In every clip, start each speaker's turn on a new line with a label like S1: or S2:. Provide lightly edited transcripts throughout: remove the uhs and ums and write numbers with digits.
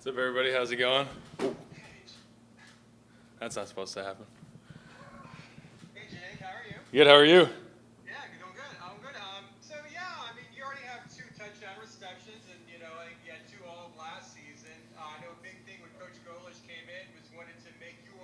S1: What's up, everybody? How's it going? That's not supposed to happen.
S2: Hey Jake, how are you?
S1: Good. How are you?
S2: Yeah, doing good. I'm good. So yeah, I mean, you already have 2 touchdown receptions, and I think you had 2 all of last season. I know a big thing when Coach Golish came in was wanted to make you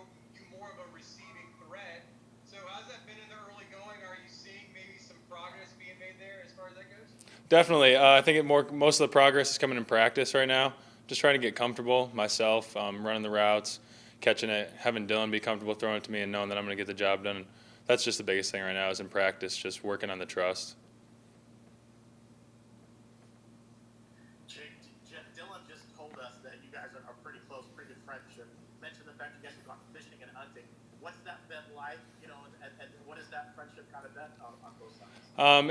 S2: more of a receiving threat. So how's that been in the early going? Are you seeing maybe some progress being made there as far as that goes?
S1: Definitely. I think most of the progress is coming in practice right now. Just trying to get comfortable myself, running the routes, catching it, having Dylan be comfortable throwing it to me, and knowing that I'm going to get the job done. That's just the biggest thing right now is in practice, just working on the trust.
S3: Jake, Dylan just told us that you guys are pretty close, pretty good friendship. Mentioned the fact you guys have gone fishing and hunting. What's that been like, and what has that friendship kind of been on both sides?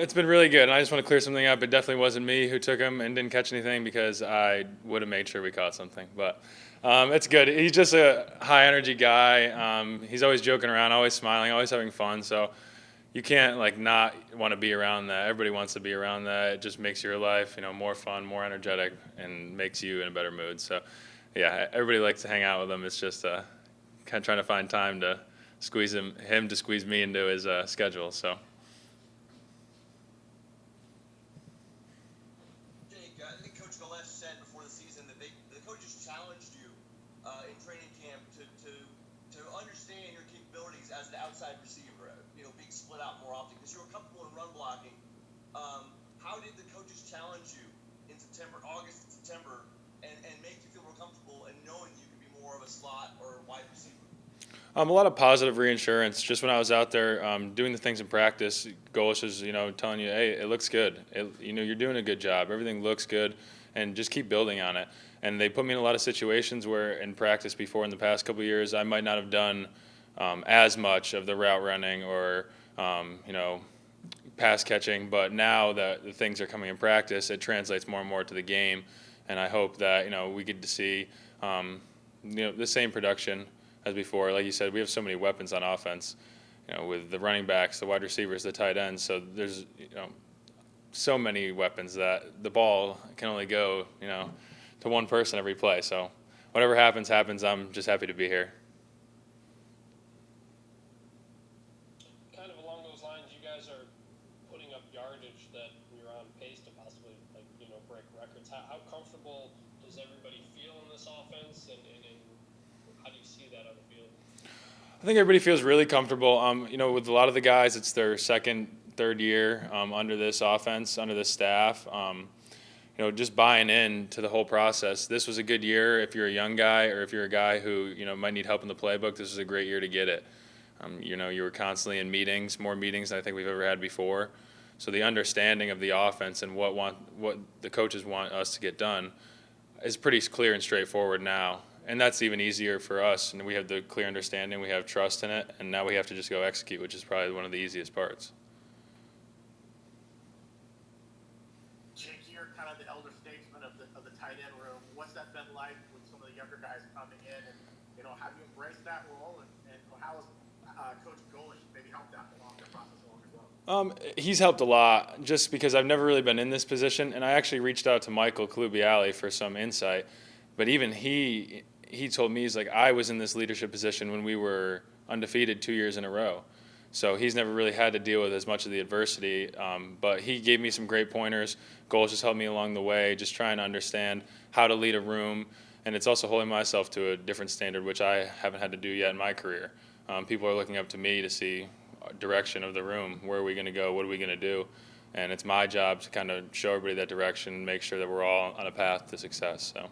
S1: It's been really good, and I just want to clear something up. It definitely wasn't me who took him and didn't catch anything because I would have made sure we caught something. But it's good. He's just a high energy guy. He's always joking around, always smiling, always having fun. So you can't not want to be around that. Everybody wants to be around that. It just makes your life more fun, more energetic, and makes you in a better mood. So yeah, everybody likes to hang out with him. It's just kind of trying to find time to squeeze him to squeeze me into his schedule. So.
S4: I think Coach Golish said before the season that the coaches challenged you in training camp to understand your capabilities as the outside receiver, being split out more often because you were comfortable in run blocking. How did the coaches challenge you in August and September, and make you feel more comfortable and knowing you could be more of a slot or wide receiver?
S1: A lot of positive reinsurance. Just when I was out there doing the things in practice, Golish is telling you, hey, it looks good. You're doing a good job. Everything looks good, and just keep building on it. And they put me in a lot of situations where in practice before in the past couple of years I might not have done as much of the route running or pass catching. But now that the things are coming in practice, it translates more and more to the game. And I hope that we get to see the same production as before. Like you said, we have so many weapons on offense, with the running backs, the wide receivers, the tight ends. So there's, so many weapons that the ball can only go, to one person every play. So whatever happens. I'm just happy to be here.
S5: Kind of along those lines, you guys are putting up yardage that you're on pace to possibly break records. How comfortable does everybody feel in this offense, and how do you see that on the field?
S1: I think everybody feels really comfortable. With a lot of the guys, it's their second, third year under this offense, under this staff. Just buying in to the whole process. This was a good year if you're a young guy or if you're a guy who might need help in the playbook. This is a great year to get it. You were constantly in meetings, more meetings than I think we've ever had before. So the understanding of the offense and what the coaches want us to get done is pretty clear and straightforward now. And that's even easier for us. And we have the clear understanding, we have trust in it, and now we have to just go execute, which is probably one of the easiest parts.
S3: Jake, you're kind of the elder statesman of the tight end room. What's that been like with some of the younger guys coming in, and have you embraced that role, and how has Coach Golish maybe helped that along the process along as well?
S1: He's helped a lot just because I've never really been in this position, and I actually reached out to Michael Kalubiali for some insight, but even he told me, he's like, I was in this leadership position when we were undefeated 2 years in a row. So he's never really had to deal with as much of the adversity, but he gave me some great pointers. Goals just helped me along the way, just trying to understand how to lead a room, and it's also holding myself to a different standard, which I haven't had to do yet in my career. People are looking up to me to see direction of the room. Where are we going to go? What are we going to do? And it's my job to kind of show everybody that direction, make sure that we're all on a path to success. So.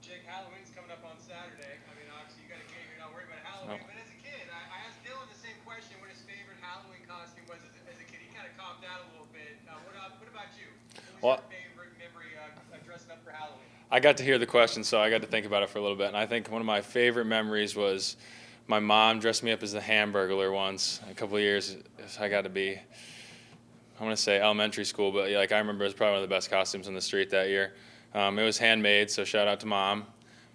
S2: Jake, Halloween's coming up on Saturday. I mean, obviously you got a kid, you're not worried about Halloween, but as a kid, I asked Dylan the same question what his favorite Halloween costume was as a kid. He kind of calmed down a little bit. What about you? What was your favorite memory dressing up for Halloween?
S1: I got to hear the question, so I got to think about it for a little bit. And I think one of my favorite memories was my mom dressed me up as the Hamburglar once. A couple of years, I got to be, I want to say elementary school, but I remember it was probably one of the best costumes on the street that year. It was handmade, so shout out to Mom.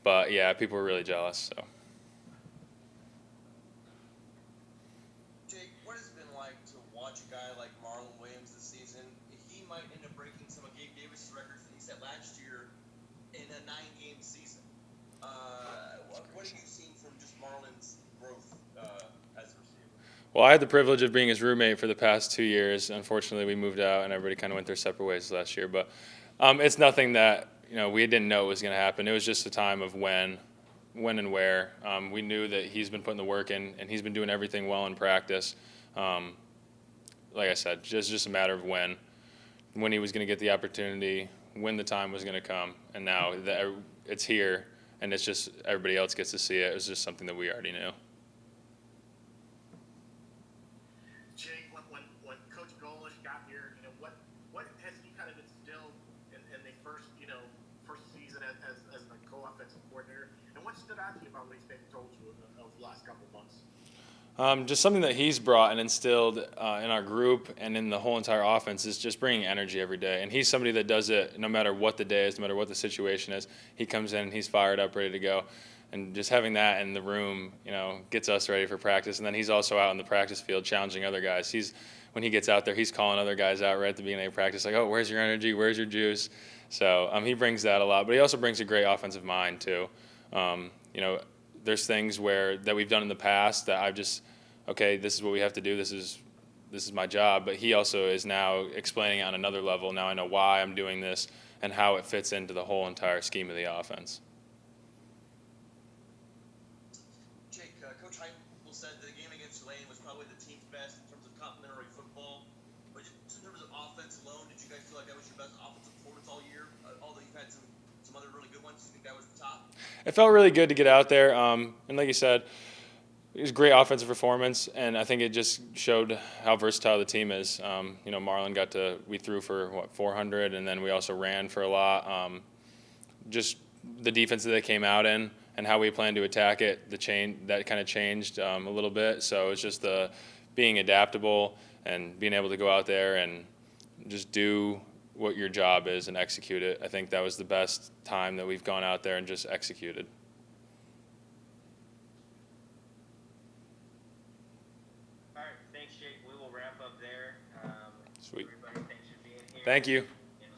S1: But yeah, people were really jealous. So.
S4: Jake, what has it been like to watch a guy like Marlon Williams this season? He might end up breaking some of Gabe Davis' records that he set last year in a 9-game season. What have you seen from just Marlon's growth as a receiver?
S1: Well, I had the privilege of being his roommate for the past 2 years. Unfortunately, we moved out and everybody kind of went their separate ways last year. But it's nothing that we didn't know was going to happen. It was just a time of when and where. We knew that he's been putting the work in and he's been doing everything well in practice. Like I said, just a matter of when he was going to get the opportunity, when the time was going to come, and now that it's here and it's just everybody else gets to see it. It was just something that we already knew.
S3: Jake, when Coach Golish got here, what has he kind of instilled in the first season as the co-offensive coordinator, and what stood out to you about what he's maybe told you over the last couple of months?
S1: Just something that he's brought and instilled in our group and in the whole entire offense is just bringing energy every day. And he's somebody that does it no matter what the day is, no matter what the situation is. He comes in, he's fired up, ready to go. And just having that in the room, gets us ready for practice. And then he's also out in the practice field challenging other guys. When he gets out there, he's calling other guys out right at the beginning of practice, like, oh, where's your energy? Where's your juice? So he brings that a lot. But he also brings a great offensive mind, too. There's things that we've done in the past that I've just, okay, this is what we have to do. This is my job. But he also is now explaining on another level. Now I know why I'm doing this and how it fits into the whole entire scheme of the offense.
S4: Jake, Coach Heupel said that the game against Tulane was probably the team's best in terms of complementary football. But just in terms of offense alone, did you guys feel like that was your best offensive performance all year? Although you've had some other really good ones, you think that was the top?
S1: It felt really good to get out there. And like you said, it was a great offensive performance, and I think it just showed how versatile the team is. Marlon we threw for 400, and then we also ran for a lot. Just the defense that they came out in and how we planned to attack it, that kind of changed a little bit. So it's just being adaptable and being able to go out there and just do what your job is and execute it. I think that was the best time that we've gone out there and just executed.
S6: All right, thanks, Jake. We will wrap up there.
S1: Sweet.
S6: Everybody, thanks for being here.
S1: Thank you.